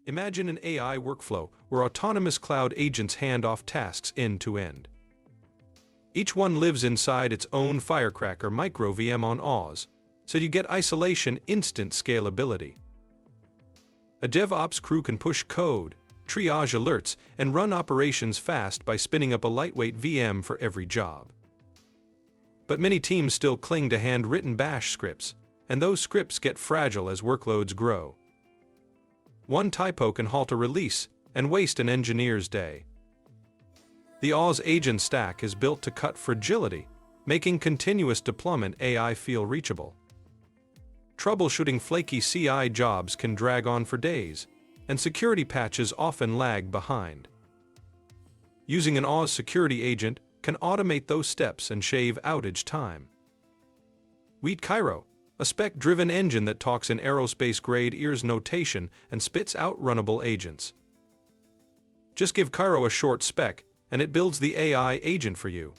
Imagine an AI workflow where autonomous cloud agents hand off tasks end to end. Each one lives inside its own Firecracker MicroVM on AWS, so you get isolation, instant scalability. A DevOps crew can push code, triage alerts, and run operations fast by spinning up a lightweight VM for every job. But many teams still cling to handwritten bash scripts, and those scripts get fragile as workloads grow. One typo can halt a release and waste an engineer's day. The AWS agent stack is built to cut fragility, making continuous deployment AI feel reachable. Troubleshooting flaky CI jobs can drag on for days, and security patches often lag behind. Using an AWS security agent can automate those steps and shave outage time. Meet Kiro, a spec-driven engine that talks in aerospace-grade ears notation and spits out runnable agents. Just give Kiro a short spec, and it builds the AI agent for you.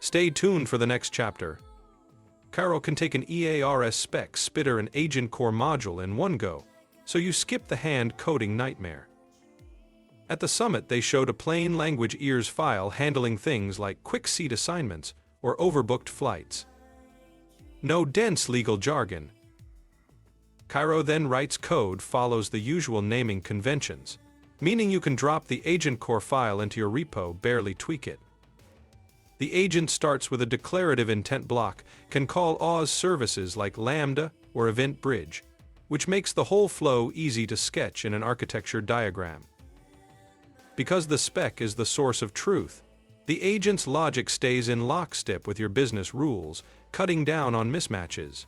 Stay tuned for the next chapter. Kiro can take an EARS spec spitter and agent core module in one go, so you skip the hand-coding nightmare. At the summit, they showed a plain language ears file handling things like quick seat assignments or overbooked flights. No dense legal jargon. Kiro then writes code follows the usual naming conventions, meaning you can drop the agent core file into your repo, barely tweak it. The agent starts with a declarative intent block, can call AWS services like Lambda or Event Bridge, which makes the whole flow easy to sketch in an architecture diagram. Because the spec is the source of truth, the agent's logic stays in lockstep with your business rules, cutting down on mismatches.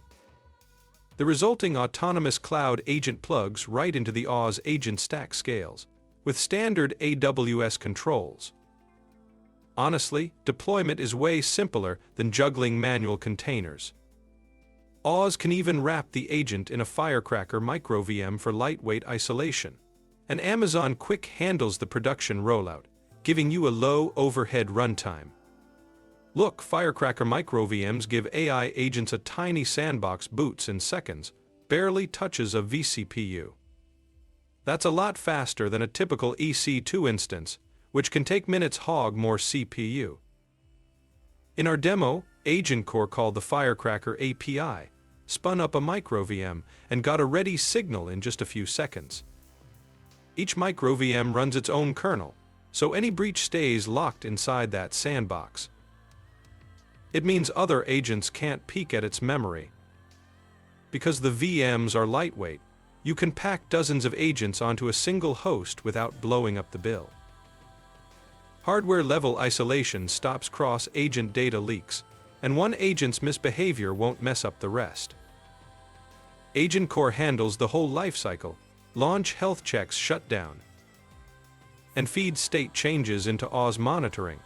The resulting autonomous cloud agent plugs right into the AWS agent stack scales, with standard AWS controls. Honestly, deployment is way simpler than juggling manual containers. AWS can even wrap the agent in a Firecracker MicroVM for lightweight isolation, and Amazon Quick handles the production rollout, giving you a low overhead runtime. Look, Firecracker MicroVMs give AI agents a tiny sandbox boots in seconds, barely touches a vCPU. That's a lot faster than a typical EC2 instance, which can take minutes hog more CPU. In our demo, Agent Core called the Firecracker API, spun up a MicroVM, and got a ready signal in just a few seconds. Each MicroVM runs its own kernel, so any breach stays locked inside that sandbox. It means other agents can't peek at its memory. Because the VMs are lightweight, you can pack dozens of agents onto a single host without blowing up the bill. Hardware-level isolation stops cross-agent data leaks, and one agent's misbehavior won't mess up the rest. Agent Core handles the whole lifecycle, launch health checks, shutdown, and feed state changes into AWS monitoring.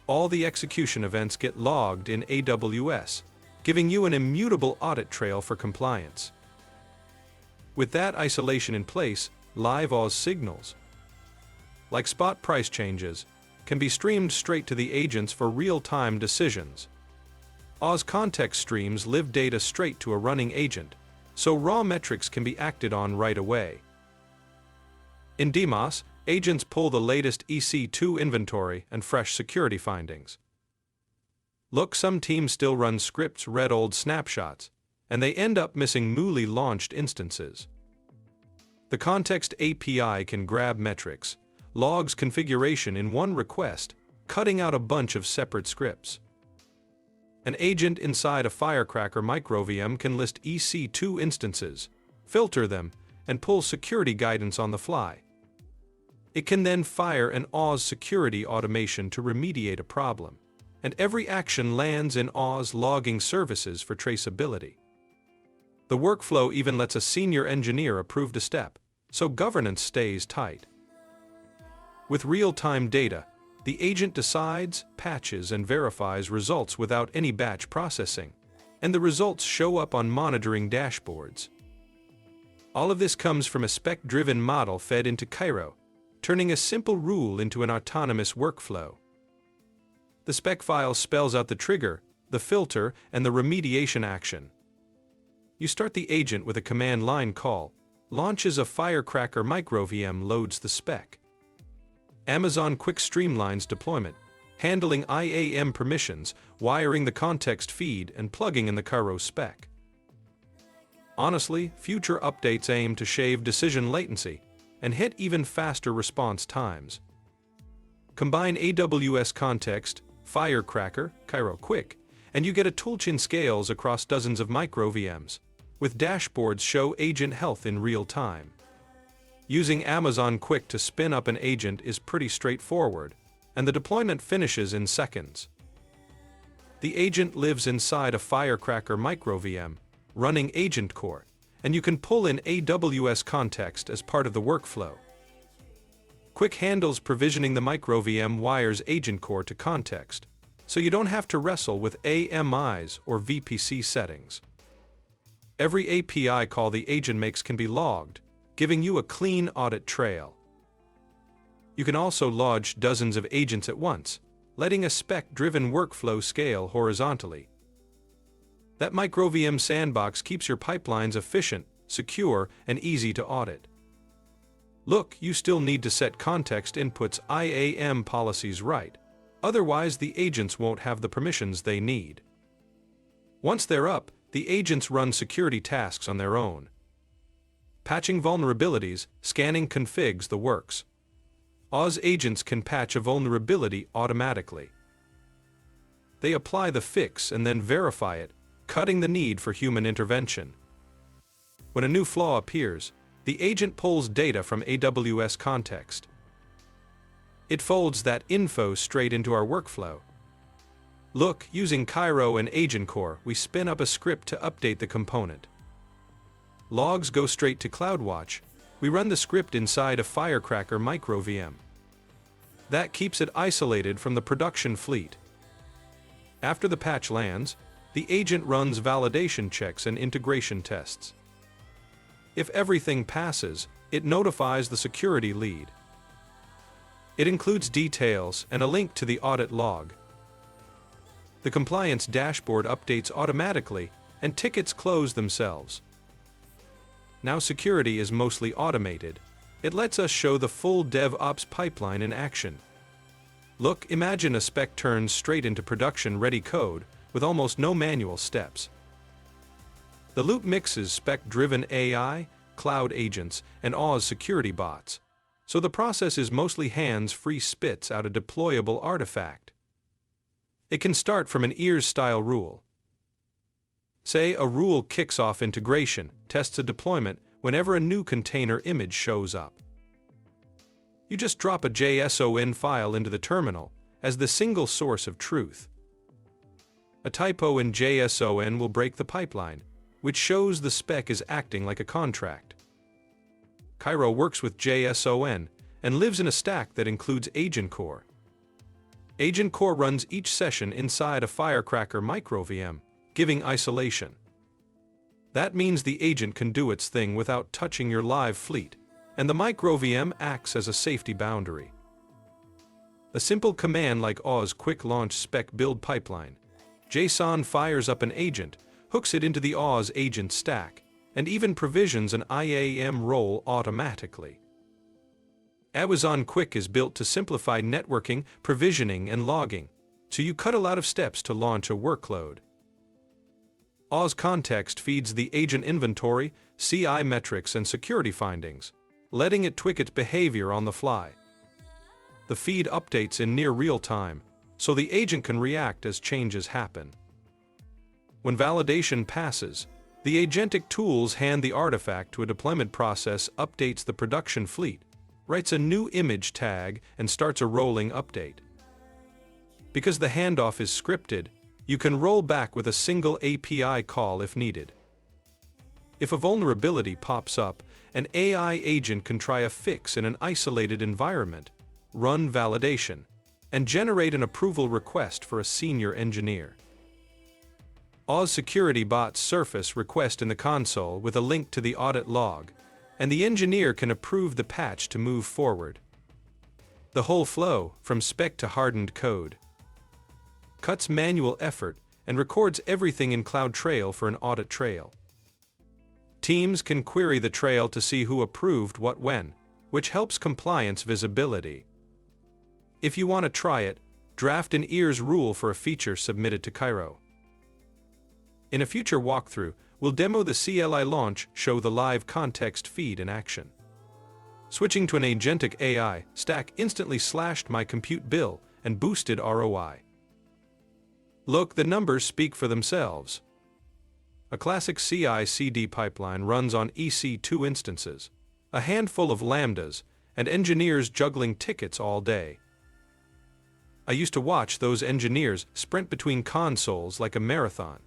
All the execution events get logged in AWS, giving you an immutable audit trail for compliance. With that isolation in place, live AWS signals, like spot price changes, can be streamed straight to the agents for real-time decisions. AWS Context streams live data straight to a running agent, so raw metrics can be acted on right away. In DMOS, agents pull the latest EC2 inventory and fresh security findings. Look, some teams still run scripts, read old snapshots, and they end up missing newly launched instances. The Context API can grab metrics, logs, configuration in one request, cutting out a bunch of separate scripts. An agent inside a Firecracker MicroVM can list EC2 instances, filter them, and pull security guidance on the fly. It can then fire an AWS security automation to remediate a problem, and every action lands in AWS logging services for traceability. The workflow even lets a senior engineer approve a step, so governance stays tight. With real-time data, the agent decides, patches, and verifies results without any batch processing, and the results show up on monitoring dashboards. All of this comes from a spec-driven model fed into Kiro, turning a simple rule into an autonomous workflow. The spec file spells out the trigger, the filter, and the remediation action. You start the agent with a command line call, launches a Firecracker MicroVM, loads the spec. Amazon Quick streamlines deployment, handling IAM permissions, wiring the context feed, and plugging in the Kiro spec. Honestly, future updates aim to shave decision latency and hit even faster response times. Combine AWS Context, Firecracker, Kiro Quick, and you get a toolchain scales across dozens of MicroVMs, with dashboards show agent health in real time. Using Amazon Quick to spin up an agent is pretty straightforward, and the deployment finishes in seconds. The agent lives inside a Firecracker MicroVM, running Agent Core, and you can pull in AWS Context as part of the workflow. Quick handles provisioning the MicroVM, wires Agent Core to Context, so you don't have to wrestle with AMIs or VPC settings. Every API call the agent makes can be logged, giving you a clean audit trail. You can also lodge dozens of agents at once, letting a spec-driven workflow scale horizontally. That MicroVM sandbox keeps your pipelines efficient, secure, and easy to audit. Look, you still need to set context inputs IAM policies right, otherwise the agents won't have the permissions they need. Once they're up, the agents run security tasks on their own. Patching vulnerabilities, scanning configs the works. AWS agents can patch a vulnerability automatically. They apply the fix and then verify it, cutting the need for human intervention. When a new flaw appears, the agent pulls data from AWS Context. It folds that info straight into our workflow. Look, using Kiro and Agent Core, we spin up a script to update the component. Logs go straight to CloudWatch. We run the script inside a Firecracker MicroVM. That keeps it isolated from the production fleet. After the patch lands, the agent runs validation checks and integration tests. If everything passes, it notifies the security lead. It includes details and a link to the audit log. The compliance dashboard updates automatically, and tickets close themselves. Now security is mostly automated. It lets us show the full DevOps pipeline in action. Look, imagine a spec turns straight into production-ready code with almost no manual steps. The loop mixes spec-driven AI, cloud agents, and AWS security bots, so the process is mostly hands-free, spits out a deployable artifact. It can start from an ears-style rule. Say a rule kicks off integration, tests a deployment whenever a new container image shows up. You just drop a JSON file into the terminal as the single source of truth. A typo in JSON will break the pipeline, which shows the spec is acting like a contract. Kiro works with JSON and lives in a stack that includes Agent Core. Agent Core runs each session inside a Firecracker MicroVM, giving isolation. That means the agent can do its thing without touching your live fleet, and the MicroVM acts as a safety boundary. A simple command like AWS Quick Launch Spec Build Pipeline. JSON fires up an agent, hooks it into the AWS agent stack, and even provisions an IAM role automatically. Amazon Quick is built to simplify networking, provisioning, and logging, so you cut a lot of steps to launch a workload. AWS Context feeds the agent inventory, CI metrics, and security findings, letting it tweak its behavior on the fly. The feed updates in near real time, so the agent can react as changes happen. When validation passes, the agentic tools hand the artifact to a deployment process, updates the production fleet, writes a new image tag, and starts a rolling update. Because the handoff is scripted, you can roll back with a single API call if needed. If a vulnerability pops up, an AI agent can try a fix in an isolated environment, run validation, and generate an approval request for a senior engineer. AWS security bots surface request in the console with a link to the audit log, and the engineer can approve the patch to move forward. The whole flow, from spec to hardened code, cuts manual effort and records everything in CloudTrail for an audit trail. Teams can query the trail to see who approved what when, which helps compliance visibility. If you want to try it, draft an ears rule for a feature submitted to Kiro. In a future walkthrough, we'll demo the CLI launch, show the live context feed in action. Switching to an agentic AI stack instantly slashed my compute bill and boosted ROI. Look, the numbers speak for themselves. A classic CI/CD pipeline runs on EC2 instances, a handful of lambdas, and engineers juggling tickets all day. I used to watch those engineers sprint between consoles like a marathon.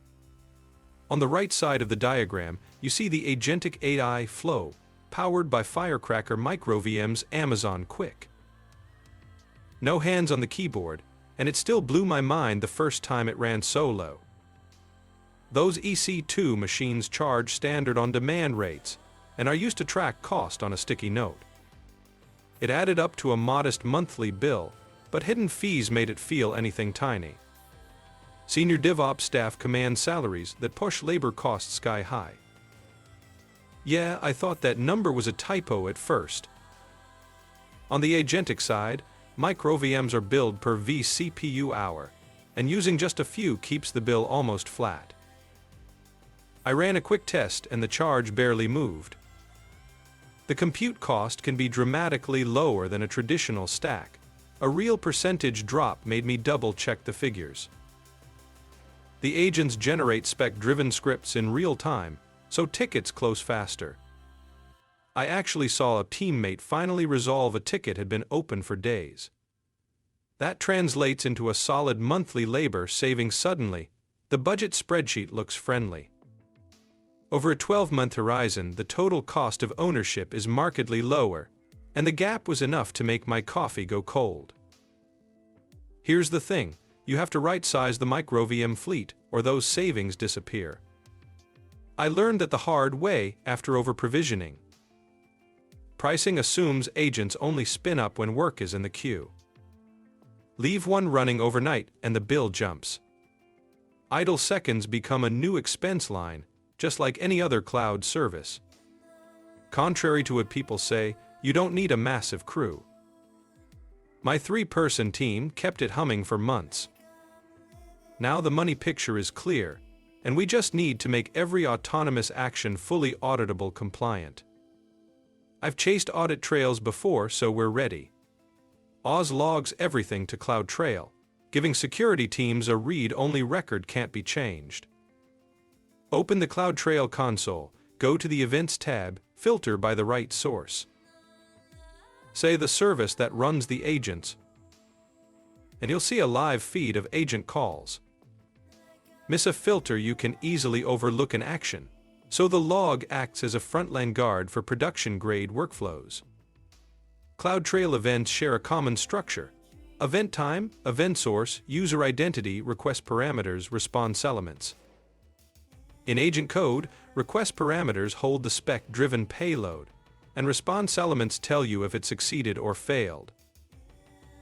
On the right side of the diagram, you see the agentic AI flow, powered by Firecracker MicroVMs Amazon Quick. No hands on the keyboard, and it still blew my mind the first time it ran solo. Those EC2 machines charge standard on-demand rates and are used to track cost on a sticky note. It added up to a modest monthly bill, but hidden fees made it feel anything tiny. Senior DevOps staff command salaries that push labor costs sky high. Yeah, I thought that number was a typo at first. On the agentic side, MicroVMs are billed per vCPU hour, and using just a few keeps the bill almost flat. I ran a quick test and the charge barely moved. The compute cost can be dramatically lower than a traditional stack. A real percentage drop made me double-check the figures. The agents generate spec-driven scripts in real time, so tickets close faster. I actually saw a teammate finally resolve a ticket had been open for days. That translates into a solid monthly labor saving suddenly. The budget spreadsheet looks friendly. Over a 12-month horizon, the total cost of ownership is markedly lower, and the gap was enough to make my coffee go cold. Here's the thing, you have to right-size the MicroVM fleet, or those savings disappear. I learned that the hard way after over-provisioning. Pricing assumes agents only spin up when work is in the queue. Leave one running overnight and the bill jumps. Idle seconds become a new expense line, just like any other cloud service. Contrary to what people say, you don't need a massive crew. My 3-person team kept it humming for months. Now the money picture is clear, and we just need to make every autonomous action fully auditable compliant. I've chased audit trails before, so we're ready. AWS logs everything to CloudTrail, giving security teams a read-only record can't be changed. Open the CloudTrail console, go to the Events tab, filter by the right source. Say the service that runs the agents, and you'll see a live feed of agent calls. Miss a filter, you can easily overlook an action, so the log acts as a frontline guard for production-grade workflows. CloudTrail events share a common structure: event time, event source, user identity, request parameters, response elements. In agent code, request parameters hold the spec-driven payload, and response elements tell you if it succeeded or failed.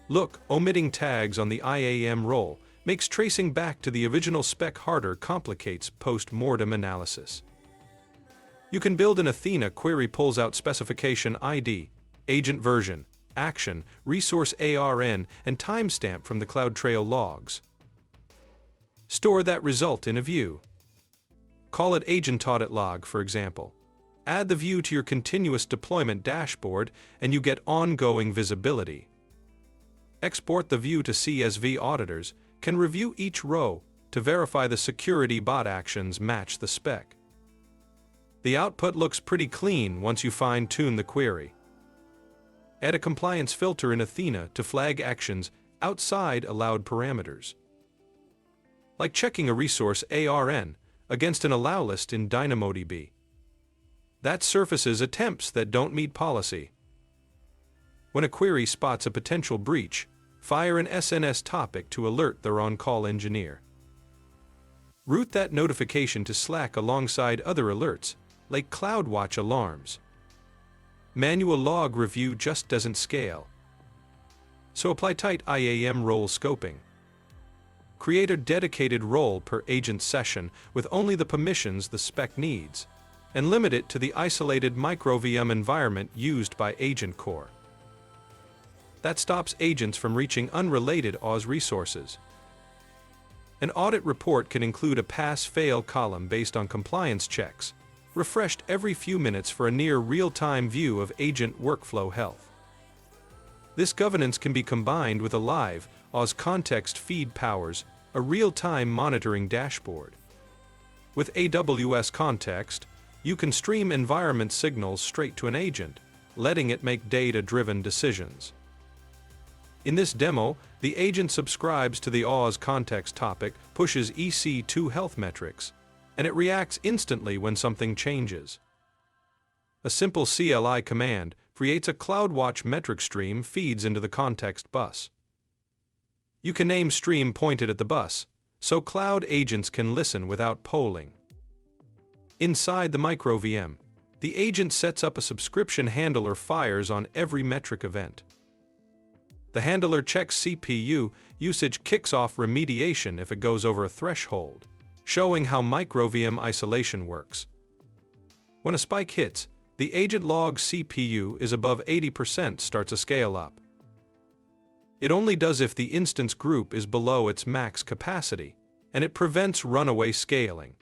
Look, omitting tags on the IAM role makes tracing back to the original spec harder, complicates post-mortem analysis. You can build an Athena query, pulls out specification ID, agent version, action, resource ARN, and timestamp from the CloudTrail logs. Store that result in a view. Call it Agent Audit Log, for example. Add the view to your continuous deployment dashboard, and you get ongoing visibility. Export the view to CSV. Auditors can review each row to verify the security bot actions match the spec. The output looks pretty clean once you fine-tune the query. Add a compliance filter in Athena to flag actions outside allowed parameters. Like checking a resource ARN against an allow list in DynamoDB. That surfaces attempts that don't meet policy. When a query spots a potential breach, fire an SNS topic to alert their on-call engineer. Route that notification to Slack alongside other alerts, like CloudWatch alarms. Manual log review just doesn't scale. So apply tight IAM role scoping. Create a dedicated role per agent session with only the permissions the spec needs. and limit it to the isolated MicroVM environment used by Agent Core. That stops agents from reaching unrelated AWS resources. An audit report can include a pass-fail column based on compliance checks, refreshed every few minutes for a near real-time view of agent workflow health. This governance can be combined with a live AWS Context feed powers a real-time monitoring dashboard. With AWS Context, you can stream environment signals straight to an agent, letting it make data-driven decisions. In this demo, the agent subscribes to the AWS Context topic, pushes EC2 health metrics, and it reacts instantly when something changes. A simple CLI command creates a CloudWatch metric stream feeds into the context bus. You can name stream pointed at the bus, so cloud agents can listen without polling. Inside the MicroVM, the agent sets up a subscription handler fires on every metric event. The handler checks CPU usage, kicks off remediation if it goes over a threshold, showing how MicroVM isolation works. When a spike hits, the agent logs CPU is above 80% starts a scale up. It only does if the instance group is below its max capacity, and it prevents runaway scaling.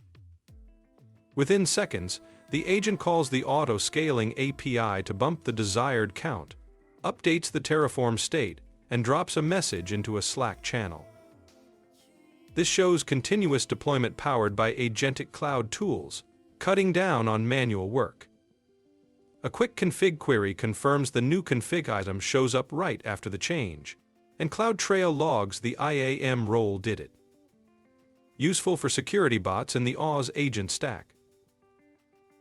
Within seconds, the agent calls the auto-scaling API to bump the desired count, updates the Terraform state, and drops a message into a Slack channel. This shows continuous deployment powered by Agentic cloud tools, cutting down on manual work. A quick config query confirms the new config item shows up right after the change, and CloudTrail logs the IAM role did it. Useful for security bots in the AWS agent stack.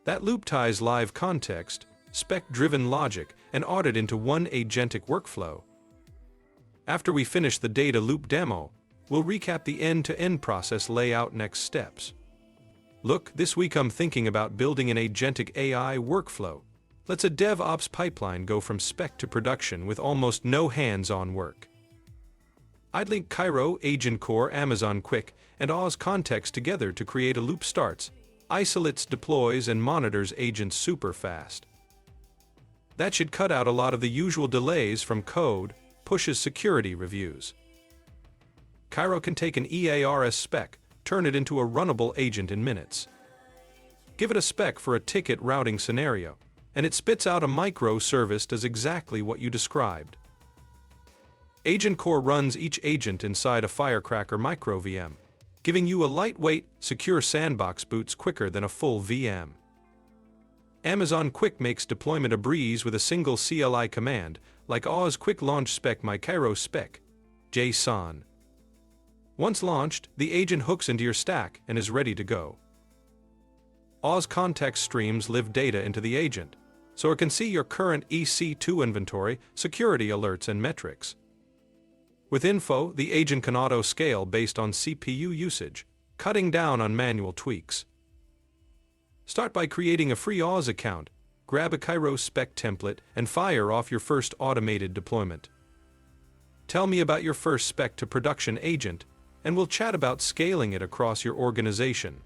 That loop ties live context, spec-driven logic, and audit into one agentic workflow. After we finish the data loop demo, we'll recap the end-to-end process layout next steps. Look, this week I'm thinking about building an agentic AI workflow. Lets a DevOps pipeline go from spec to production with almost no hands-on work. I'd link Kiro, Agent Core, Amazon Quick, and AWS Context together to create a loop starts, isolates, deploys, and monitors agents super fast. That should cut out a lot of the usual delays from code, pushes security reviews. Kiro can take an EARS spec, turn it into a runnable agent in minutes. Give it a spec for a ticket routing scenario, and it spits out a microservice does exactly what you described. Agent Core runs each agent inside a Firecracker MicroVM, giving you a lightweight, secure sandbox boots quicker than a full VM. Amazon Quick makes deployment a breeze with a single CLI command, like AWS Quick Launch Spec My Kiro Spec, JSON. Once launched, the agent hooks into your stack and is ready to go. AWS Context streams live data into the agent, so it can see your current EC2 inventory, security alerts, and metrics. With info, the agent can auto-scale based on CPU usage, cutting down on manual tweaks. Start by creating a free AWS account, grab a Kiro spec template, and fire off your first automated deployment. Tell me about your first spec to production agent, and we'll chat about scaling it across your organization.